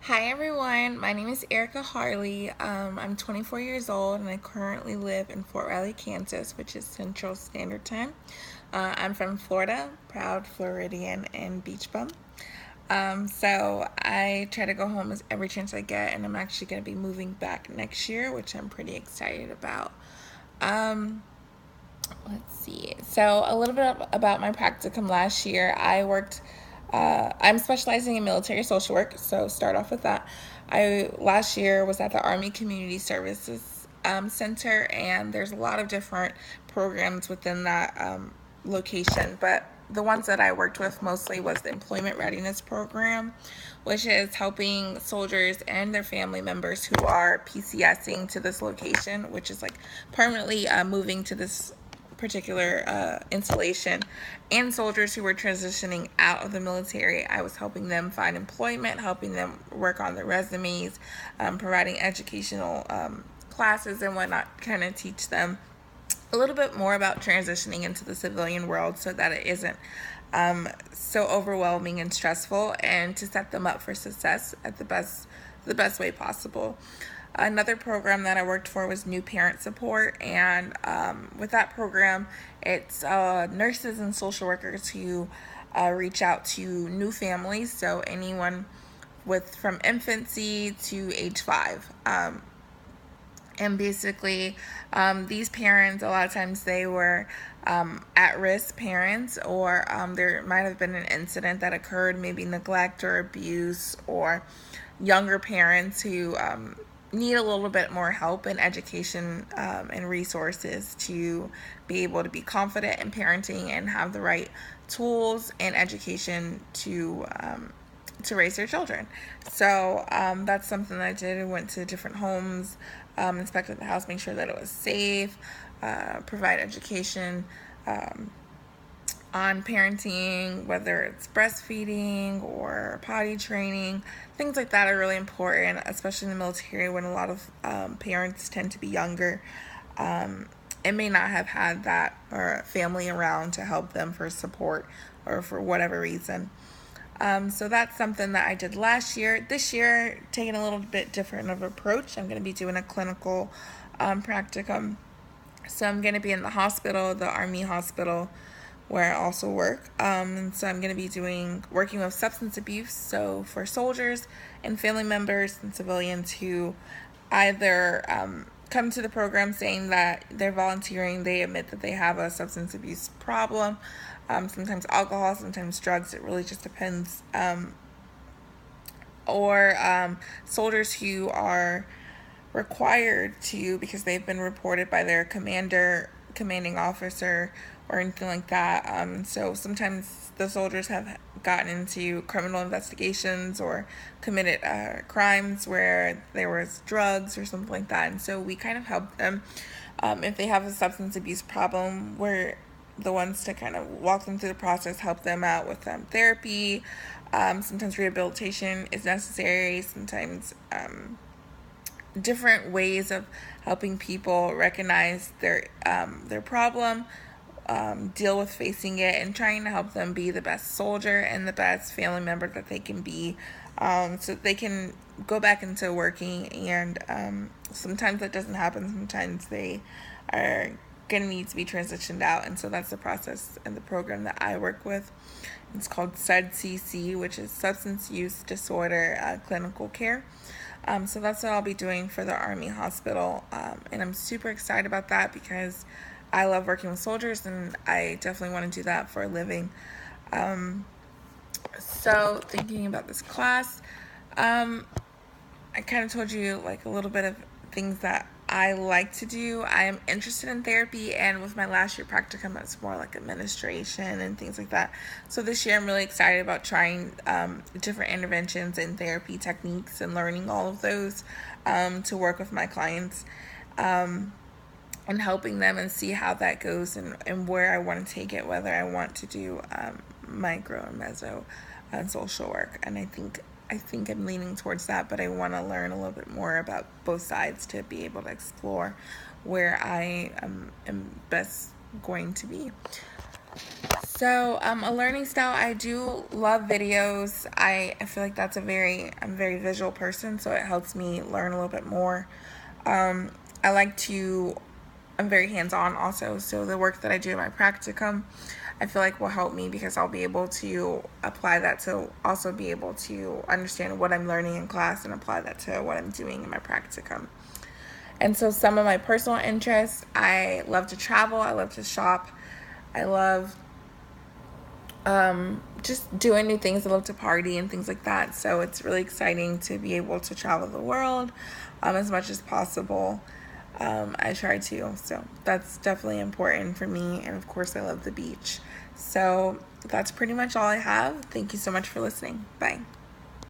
Hi everyone, my name is Erica Harley. I'm 24 years old and I currently live in Fort Riley, Kansas, which is Central Standard Time. I'm from Florida, proud Floridian and beach bum. So I try to go home as every chance I get, and I'm actually going to be moving back next year, which I'm pretty excited about. Um, let's see. So a little bit about my practicum last year. I'm specializing in military social work, so start off with that. I last year was at the Army Community Services Center, and there's a lot of different programs within that location, but the ones that I worked with mostly was the Employment Readiness Program, which is helping soldiers and their family members who are PCSing to this location, which is like permanently moving to this particular installation, and soldiers who were transitioning out of the military. I was helping them find employment, helping them work on their resumes, providing educational classes and whatnot, kind of teach them a little bit more about transitioning into the civilian world so that it isn't so overwhelming and stressful, and to set them up for success at the best way possible. Another program that I worked for was New Parent Support, and with that program, it's nurses and social workers who reach out to new families, so anyone with from infancy to age 5. And basically, these parents, a lot of times they were at-risk parents, or there might have been an incident that occurred, maybe neglect or abuse, or younger parents who need a little bit more help and education and resources to be able to be confident in parenting and have the right tools and education to raise their children. So that's something that I did. I went to different homes, inspected the house, make sure that it was safe, provide education on parenting, whether it's breastfeeding or potty training. Things like that are really important, especially in the military when a lot of parents tend to be younger and may not have had that or family around to help them for support or for whatever reason. So that's something that I did last year. This year, taking a little bit different of approach. I'm going to be doing a clinical practicum. So I'm going to be in the hospital, the Army hospital, where I also work. And so I'm going to be working with substance abuse. So for soldiers and family members and civilians who either come to the program saying that they're volunteering, they admit that they have a substance abuse problem. Sometimes alcohol, sometimes drugs. It really just depends. Or soldiers who are required to, because they've been reported by their commanding officer, or anything like that. So sometimes the soldiers have gotten into criminal investigations or committed crimes where there was drugs or something like that. And so we kind of help them if they have a substance abuse problem. We're the ones to kind of walk them through the process, help them out with therapy. Sometimes rehabilitation is necessary. Sometimes different ways of helping people recognize their problem, deal with facing it, and trying to help them be the best soldier and the best family member that they can be, so they can go back into working. And sometimes that doesn't happen. Sometimes they are going to need to be transitioned out, and so that's the process and the program that I work with. It's called SUDCC, which is Substance Use Disorder Clinical Care. So that's what I'll be doing for the Army Hospital, and I'm super excited about that because I love working with soldiers, and I definitely want to do that for a living. So thinking about this class, I kind of told you like a little bit of things that I like to do. I am interested in therapy, and with my last year practicum, it's more like administration and things like that. So this year, I'm really excited about trying different interventions and therapy techniques and learning all of those to work with my clients and helping them and see how that goes, and where I want to take it, whether I want to do micro and meso and social work. And I think I'm leaning towards that, but I want to learn a little bit more about both sides to be able to explore where I am best going to be. So, a learning style, I do love videos. I feel like I'm a very visual person, so it helps me learn a little bit more. Um, I like to, I'm very hands-on also, so the work that I do in my practicum, I feel like will help me because I'll be able to apply that to also be able to understand what I'm learning in class and apply that to what I'm doing in my practicum. And so some of my personal interests, I love to travel, I love to shop, I love just doing new things. I love to party and things like that. So it's really exciting to be able to travel the world as much as possible. I try to. So that's definitely important for me. And of course, I love the beach. So that's pretty much all I have. Thank you so much for listening. Bye.